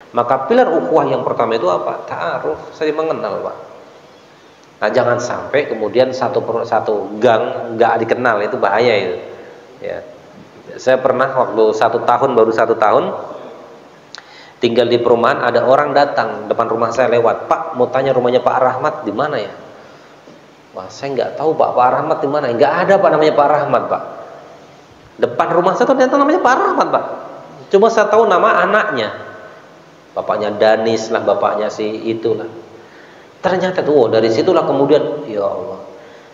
Maka pilar ukhuwah yang pertama itu apa? Ta'aruf, saling mengenal, Pak. Nah, jangan sampai kemudian satu gang nggak dikenal, itu bahaya itu. Ya. Saya pernah waktu baru satu tahun tinggal di perumahan, ada orang datang depan rumah saya lewat, Pak, mau tanya rumahnya Pak Rahmat di mana ya? Wah, saya nggak tahu Pak Rahmat di mana. Nggak ada Pak namanya Pak Rahmat, Pak. Depan rumah saya ternyata namanya Pak Rahmat, Pak. Cuma saya tahu nama anaknya. Bapaknya Danis lah, bapaknya si itulah. Ternyata tuh dari situlah kemudian, ya Allah,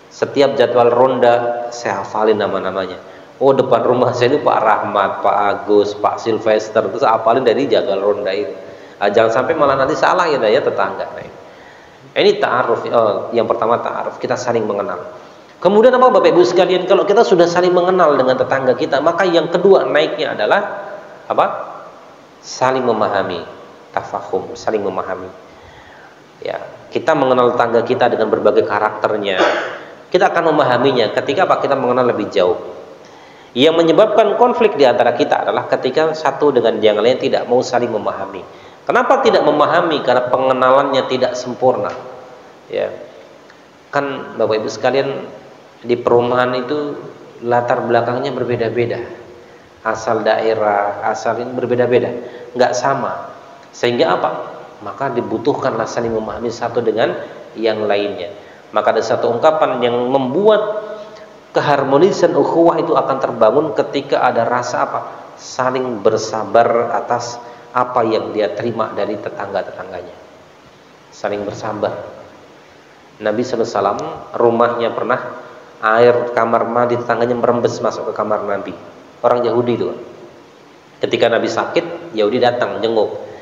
setiap jadwal ronda saya hafalin nama-namanya. Oh, depan rumah saya itu Pak Rahmat, Pak Agus, Pak Sylvester, terus hafalin dari jadwal ronda itu. Nah, jangan sampai malah nanti salah ya tetangga. Nah, ini ta'aruf, yang pertama ta'aruf, kita saling mengenal. Kemudian apa Bapak Ibu sekalian, kalau kita sudah saling mengenal dengan tetangga kita, maka yang kedua naiknya adalah apa? Saling memahami. Tafahum, saling memahami. Ya, kita mengenal tetangga kita dengan berbagai karakternya. Kita akan memahaminya ketika kita mengenal lebih jauh. Yang menyebabkan konflik di antara kita adalah ketika satu dengan yang lain tidak mau saling memahami. Kenapa tidak memahami? Karena pengenalannya tidak sempurna. Ya. Kan Bapak Ibu sekalian, di perumahan itu latar belakangnya berbeda-beda. Asal daerah, asal ini berbeda-beda, nggak sama. Sehingga apa? Maka dibutuhkanlah saling memahami satu dengan yang lainnya. Maka ada satu ungkapan yang membuat keharmonisan ukhuwah itu akan terbangun ketika ada rasa apa? Saling bersabar atas apa yang dia terima dari tetangga-tetangganya. Saling bersabar. Nabi SAW rumahnya pernah air kamar mandi tetangganya merembes masuk ke kamar Nabi. Orang Yahudi itu. Ketika Nabi sakit, Yahudi datang jenguk.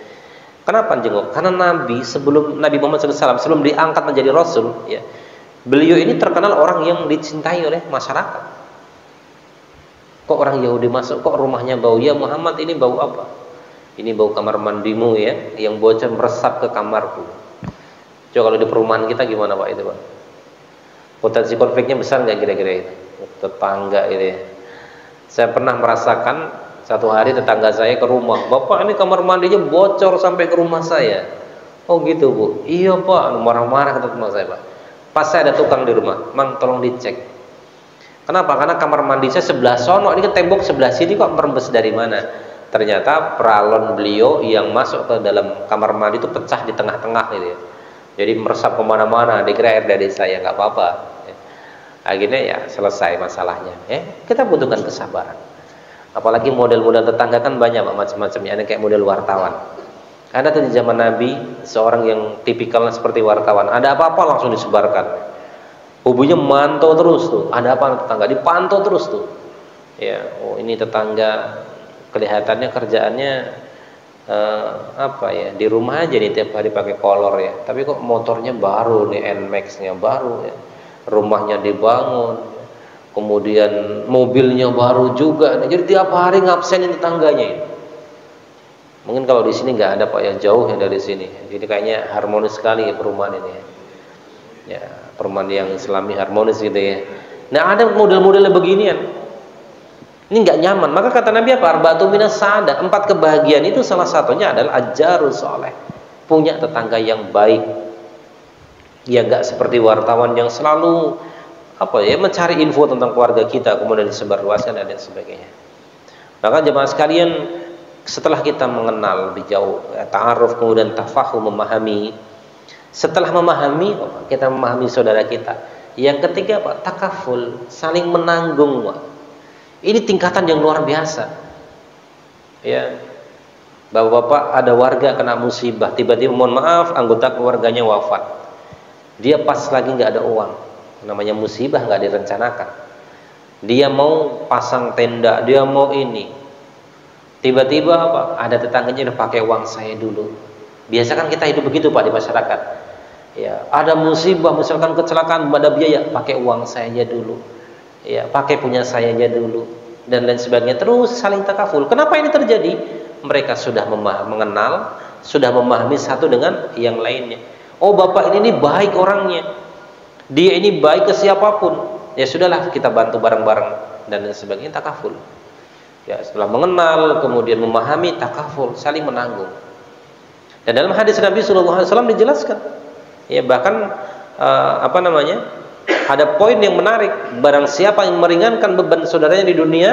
Kenapa jenguk? Karena Nabi Muhammad SAW sebelum diangkat menjadi Rasul, ya, beliau ini terkenal orang yang dicintai oleh masyarakat. Kok orang Yahudi masuk, kok rumahnya bau? Ya Muhammad, ini bau apa? Ini bau kamar mandimu ya, yang bocor meresap ke kamarku. Coba kalau di perumahan kita gimana Pak itu Pak? Potensi konfliknya besar nggak kira-kira itu? Tetangga itu ya. Saya pernah merasakan satu hari tetangga saya ke rumah, Bapak ini kamar mandinya bocor sampai ke rumah saya. Oh gitu Bu? Iya Pak, marah-marah kata teman saya Pak. Pas saya ada tukang di rumah, Mang tolong dicek. Kenapa? Karena kamar mandi saya sebelah sono, ini kan tembok sebelah sini kok merembes dari mana? Ternyata peralon beliau yang masuk ke dalam kamar mandi itu pecah di tengah-tengah gitu ya. Jadi meresap kemana-mana, dikira air dari saya, nggak apa-apa. Akhirnya ya selesai masalahnya. Kita butuhkan kesabaran. Apalagi model-model tetangga kan banyak Pak, macam-macamnya. Ada kayak model wartawan. Ada tuh di zaman Nabi seorang yang tipikalnya seperti wartawan. Ada apa-apa langsung disebarkan. Hubungnya mantau terus tuh. Ada apa tetangga dipantau terus tuh. Ya, oh ini tetangga kelihatannya kerjaannya di rumah aja nih tiap hari pakai kolor ya. Tapi kok motornya baru nih, NMAX-nya baru ya. Rumahnya dibangun. Kemudian mobilnya baru juga. Jadi tiap hari ngabsenin tetangganya. Mungkin kalau di sini nggak ada Pak yang jauh yang dari sini. Jadi kayaknya harmonis sekali ya perumahan ini. Ya, perumahan yang Islami harmonis gitu ya. Nah ada model-modelnya beginian. Ini nggak nyaman. Maka kata Nabi apa? Arba'atu minas sa'adah. 4 kebahagiaan itu salah satunya adalah ajarus soleh. Punya tetangga yang baik. Ya nggak seperti wartawan yang selalu mencari info tentang keluarga kita kemudian disebarluaskan dan lain sebagainya. Maka jemaah sekalian, setelah kita mengenal lebih jauh, ta'aruf kemudian tafahum, memahami. Setelah memahami, kita memahami saudara kita. Yang ketiga Pak, takaful, saling menanggung Pak. Ini tingkatan yang luar biasa. Ya. Bapak-bapak, ada warga kena musibah, tiba-tiba mohon maaf anggota keluarganya wafat. Dia pas lagi nggak ada uang. Namanya musibah nggak direncanakan. Dia mau pasang tenda, dia mau ini. Tiba-tiba ada tetangganya udah pakai uang saya dulu. Biasa kan kita hidup begitu Pak di masyarakat. Ya, ada musibah misalkan kecelakaan, ada biaya, pakai uang saya aja dulu. Ya, pakai punya saya aja dulu dan lain sebagainya. Terus saling takaful. Kenapa ini terjadi? Mereka sudah mengenal, sudah memahami satu dengan yang lainnya. Oh, bapak ini baik orangnya. Dia ini baik ke siapapun. Ya sudahlah, kita bantu bareng-bareng dan lain sebagainya, takaful. Ya, setelah mengenal kemudian memahami, takaful, saling menanggung. Dan dalam hadis Nabi SAW dijelaskan, ya bahkan ada poin yang menarik. Barang siapa yang meringankan beban saudaranya di dunia,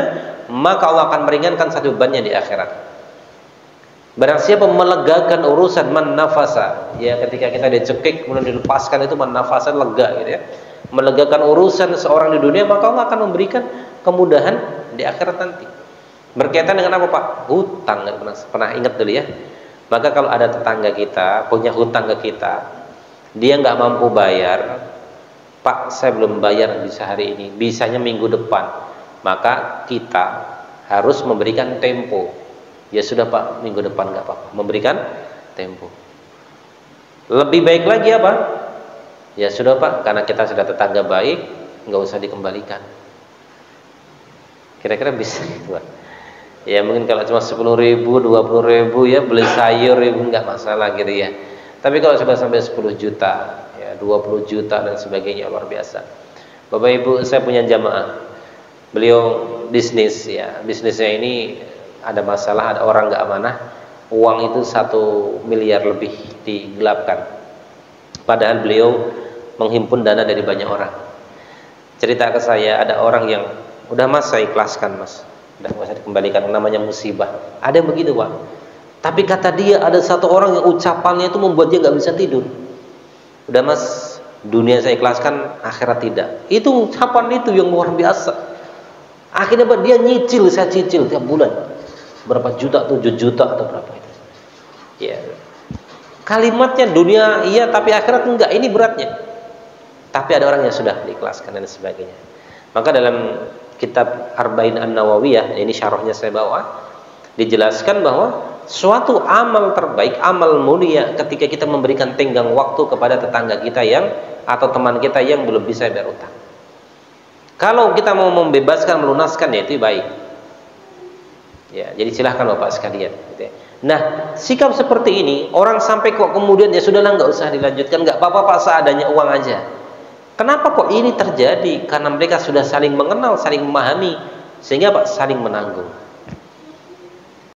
maka Allah akan meringankan satu bebannya di akhirat. Barang siapa melegakan urusan man nafasa, ya ketika kita dicekik kemudian dilepaskan, itu man nafasa, lega gitu ya. Melegakan urusan seorang di dunia, maka Allah akan memberikan kemudahan di akhirat nanti. Berkaitan dengan apa Pak? Hutang. Pernah ingat dulu ya. Maka kalau ada tetangga kita punya hutang ke kita, dia nggak mampu bayar, Pak saya belum bayar bisa hari ini, bisanya minggu depan, maka kita harus memberikan tempo. Ya sudah Pak, minggu depan nggak apa-apa, memberikan tempo. Lebih baik lagi apa? Ya sudah Pak, karena kita sudah tetangga baik, nggak usah dikembalikan. Kira-kira bisa gitu Pak. Ya mungkin kalau cuma 10.000, 20.000 ya beli sayur ibu nggak masalah gitu ya. Tapi kalau sudah sampai 10 juta, ya 20 juta dan sebagainya, luar biasa. Bapak Ibu, saya punya jamaah. Beliau bisnis ya, bisnisnya ini ada masalah, ada orang nggak amanah. Uang itu 1 miliar lebih digelapkan. Padahal beliau menghimpun dana dari banyak orang. Cerita ke saya, ada orang yang udah Mas saya ikhlaskan Mas, udah nggak usah dikembalikan, namanya musibah. Ada yang begitu Pak. Tapi kata dia ada satu orang yang ucapannya itu membuat dia nggak bisa tidur. Udah Mas, dunia saya ikhlaskan, akhirat tidak. Itu ucapan itu yang luar biasa. Akhirnya Pak, dia nyicil, saya cicil tiap bulan. Berapa juta, 7 juta atau berapa itu. Ya. Kalimatnya dunia iya tapi akhirat enggak, ini beratnya. Tapi ada orang yang sudah diikhlaskan dan sebagainya. Maka dalam kitab Arba'in An-Nawawiyah, ini syarahnya saya bawa, dijelaskan bahwa suatu amal terbaik, amal mulia ketika kita memberikan tenggang waktu kepada tetangga kita yang atau teman kita yang belum bisa bayar utang. Kalau kita mau membebaskan, melunaskan, ya itu baik. Ya, jadi silahkan Bapak sekalian. Gitu ya. Nah, sikap seperti ini orang sampai kok kemudian ya sudahlah nggak usah dilanjutkan, nggak apa-apa Pak, seadanya uang aja. Kenapa kok ini terjadi? Karena mereka sudah saling mengenal, saling memahami, sehingga Pak saling menanggung.